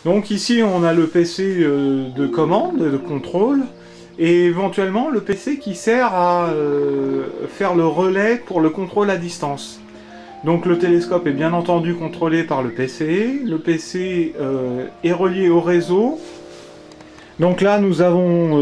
Donc ici on a le PC de commande, de contrôle, et éventuellement le PC qui sert à faire le relais pour le contrôle à distance. Donc le télescope est bien entendu contrôlé par le PC est relié au réseau. Donc là nous avons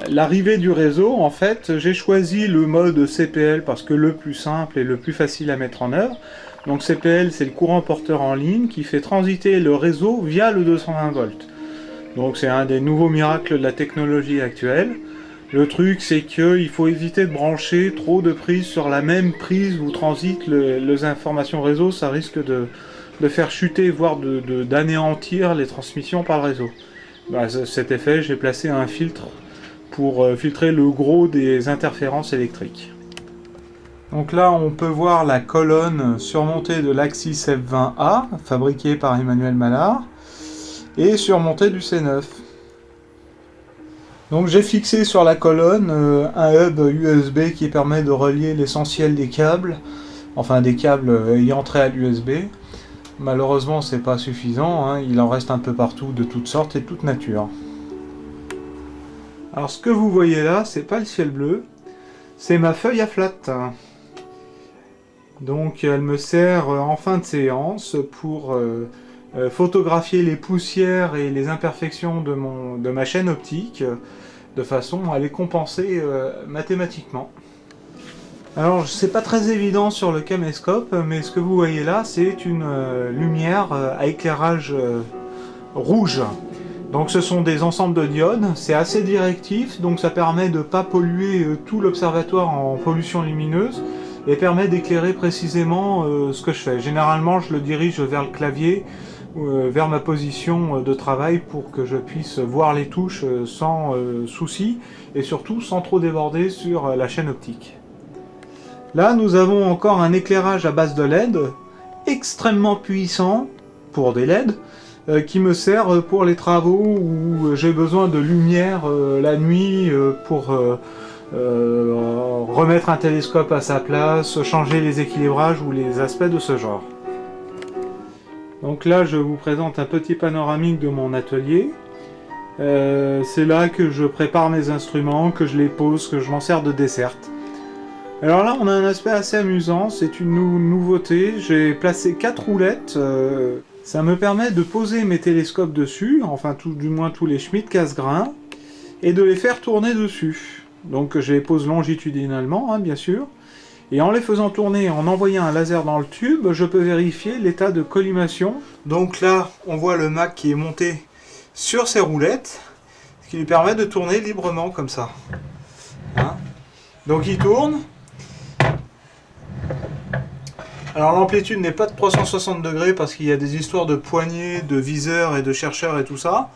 l'arrivée du réseau. En fait j'ai choisi le mode CPL parce que le plus simple et le plus facile à mettre en œuvre. Donc CPL c'est le courant porteur en ligne qui fait transiter le réseau via le 220 volts. Donc c'est un des nouveaux miracles de la technologie actuelle. Le truc c'est qu'il faut éviter de brancher trop de prises sur la même prise où transitent les informations réseau. Ça risque de faire chuter, voire d'anéantir les transmissions par le réseau. À cet effet, j'ai placé un filtre pour filtrer le gros des interférences électriques. Donc là, on peut voir la colonne surmontée de l'Axis F20A, fabriquée par Emmanuel Mallard, et surmontée du C9. Donc j'ai fixé sur la colonne un hub USB qui permet de relier l'essentiel des câbles, enfin des câbles ayant trait à l'USB. Malheureusement, c'est pas suffisant, hein. Il en reste un peu partout de toutes sortes et de toutes natures. Alors ce que vous voyez là, c'est pas le ciel bleu, c'est ma feuille à flat. Donc elle me sert en fin de séance pour photographier les poussières et les imperfections de ma chaîne optique, de façon à les compenser mathématiquement. Alors c'est pas très évident sur le caméscope, mais ce que vous voyez là, c'est une lumière à éclairage rouge. Donc ce sont des ensembles de diodes, c'est assez directif, donc ça permet de ne pas polluer tout l'observatoire en pollution lumineuse, et permet d'éclairer précisément ce que je fais. Généralement je le dirige vers le clavier, vers ma position de travail pour que je puisse voir les touches sans souci, et surtout sans trop déborder sur la chaîne optique. Là, nous avons encore un éclairage à base de LED, extrêmement puissant pour des LED, qui me sert pour les travaux où j'ai besoin de lumière la nuit pour remettre un télescope à sa place, changer les équilibrages ou les aspects de ce genre. Donc là, je vous présente un petit panoramique de mon atelier. C'est là que je prépare mes instruments, que je les pose, que je m'en sers de desserte. Alors là, on a un aspect assez amusant, c'est une nouveauté. J'ai placé 4 roulettes. Ça me permet de poser mes télescopes dessus, enfin du moins tous les Schmitt casse-grains, et de les faire tourner dessus. Donc je les pose longitudinalement, hein, bien sûr. Et en les faisant tourner, en envoyant un laser dans le tube, je peux vérifier l'état de collimation. Donc là, on voit le Mac qui est monté sur ces roulettes, ce qui lui permet de tourner librement comme ça. Hein? Donc il tourne. Alors l'amplitude n'est pas de 360 degrés parce qu'il y a des histoires de poignées, de viseurs et de chercheurs et tout ça.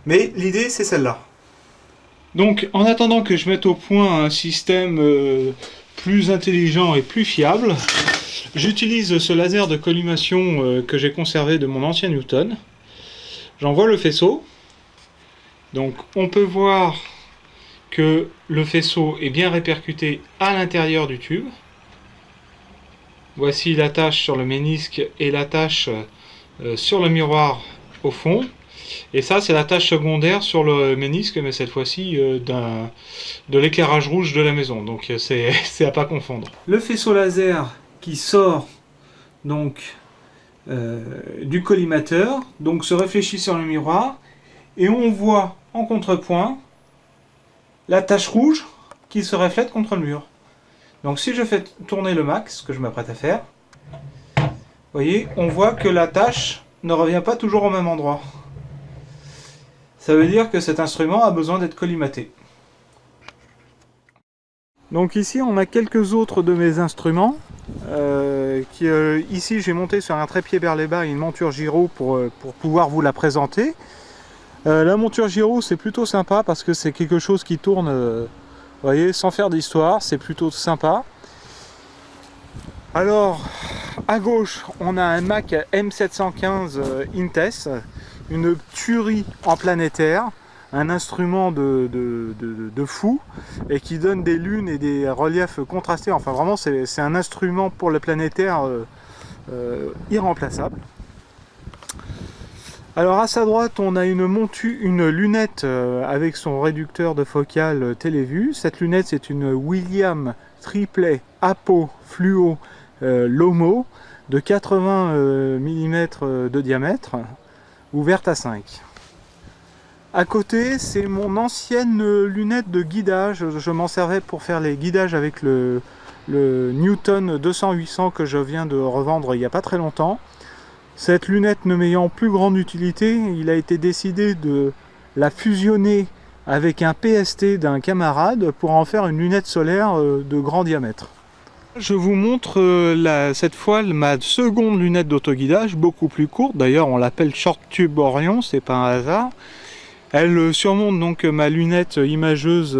Mais l'idée c'est celle-là. Donc en attendant que je mette au point un système plus intelligent et plus fiable, j'utilise ce laser de collimation que j'ai conservé de mon ancien Newton. J'envoie le faisceau. Donc on peut voir que le faisceau est bien répercuté à l'intérieur du tube. Voici la tache sur le ménisque et la tache sur le miroir au fond. Et ça, c'est la tache secondaire sur le ménisque, mais cette fois-ci de l'éclairage rouge de la maison. Donc c'est à pas confondre. Le faisceau laser qui sort donc du collimateur, donc se réfléchit sur le miroir, et on voit en contrepoint la tache rouge qui se reflète contre le mur. Donc si je fais tourner le Mac, ce que je m'apprête à faire, vous voyez, on voit que la tache ne revient pas toujours au même endroit. Ça veut dire que cet instrument a besoin d'être collimaté. Donc ici on a quelques autres de mes instruments. Ici j'ai monté sur un trépied Berleba une monture gyro pour pouvoir vous la présenter. La monture gyro c'est plutôt sympa parce que c'est quelque chose qui tourne... Vous voyez, sans faire d'histoire, c'est plutôt sympa. Alors, à gauche, on a un Mac M715 Intes, une tuerie en planétaire, un instrument de fou, et qui donne des lunes et des reliefs contrastés. Enfin, vraiment, c'est un instrument pour le planétaire irremplaçable. Alors à sa droite, on a une lunette avec son réducteur de focale télévue. Cette lunette, c'est une William Triplet Apo Fluo Lomo de 80 mm de diamètre, ouverte à 5. À côté, c'est mon ancienne lunette de guidage. Je m'en servais pour faire les guidages avec le Newton 200-800 que je viens de revendre il n'y a pas très longtemps. Cette lunette ne m'ayant plus grande utilité, il a été décidé de la fusionner avec un PST d'un camarade pour en faire une lunette solaire de grand diamètre. Je vous montre cette fois ma seconde lunette d'autoguidage, beaucoup plus courte. D'ailleurs, on l'appelle Short Tube Orion, c'est pas un hasard. Elle surmonte donc ma lunette imageuse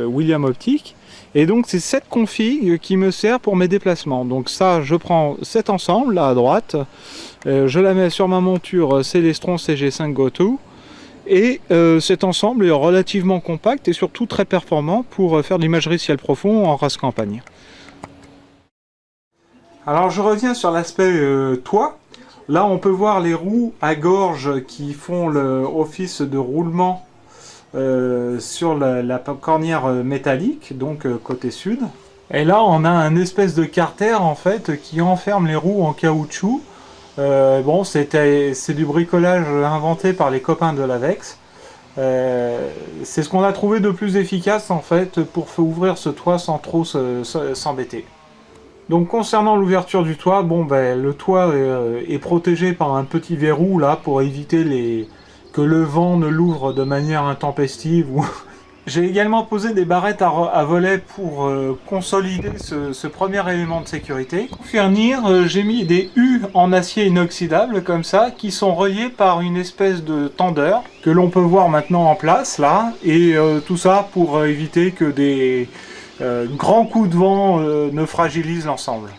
William Optique. Et donc c'est cette config qui me sert pour mes déplacements. Donc ça, je prends cet ensemble là à droite, je la mets sur ma monture Celestron CG5 Go2, et cet ensemble est relativement compact et surtout très performant pour faire de l'imagerie ciel profond en race campagne. Alors je reviens sur l'aspect toit. Là on peut voir les roues à gorge qui font l'office de roulement sur la cornière métallique, donc côté sud. Et là on a un espèce de carter en fait qui enferme les roues en caoutchouc. Bon, c'est du bricolage inventé par les copains de l'Avex. C'est ce qu'on a trouvé de plus efficace en fait pour ouvrir ce toit sans trop s'embêter. Donc concernant l'ouverture du toit, bon ben le toit est protégé par un petit verrou là pour éviter que le vent ne l'ouvre de manière intempestive. J'ai également posé des barrettes à volets pour consolider ce premier élément de sécurité. Pour finir, j'ai mis des U en acier inoxydable comme ça, qui sont reliés par une espèce de tendeur que l'on peut voir maintenant en place là, et tout ça pour éviter que des grands coups de vent ne fragilisent l'ensemble.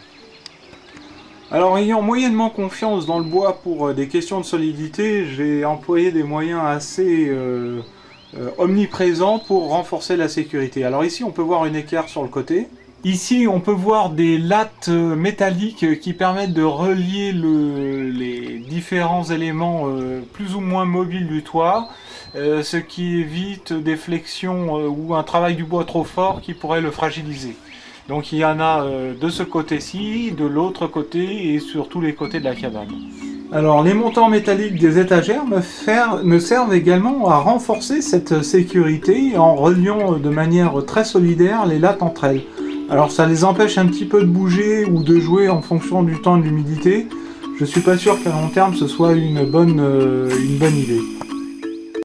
Alors ayant moyennement confiance dans le bois pour des questions de solidité, j'ai employé des moyens assez omniprésents pour renforcer la sécurité. Alors ici on peut voir une équerre sur le côté. Ici on peut voir des lattes métalliques qui permettent de relier les différents éléments plus ou moins mobiles du toit, ce qui évite des flexions ou un travail du bois trop fort qui pourrait le fragiliser. Donc il y en a de ce côté-ci, de l'autre côté et sur tous les côtés de la cabane. Alors les montants métalliques des étagères me servent également à renforcer cette sécurité en reliant de manière très solidaire les lattes entre elles. Alors ça les empêche un petit peu de bouger ou de jouer en fonction du temps et de l'humidité. Je suis pas sûr qu'à long terme ce soit une bonne idée.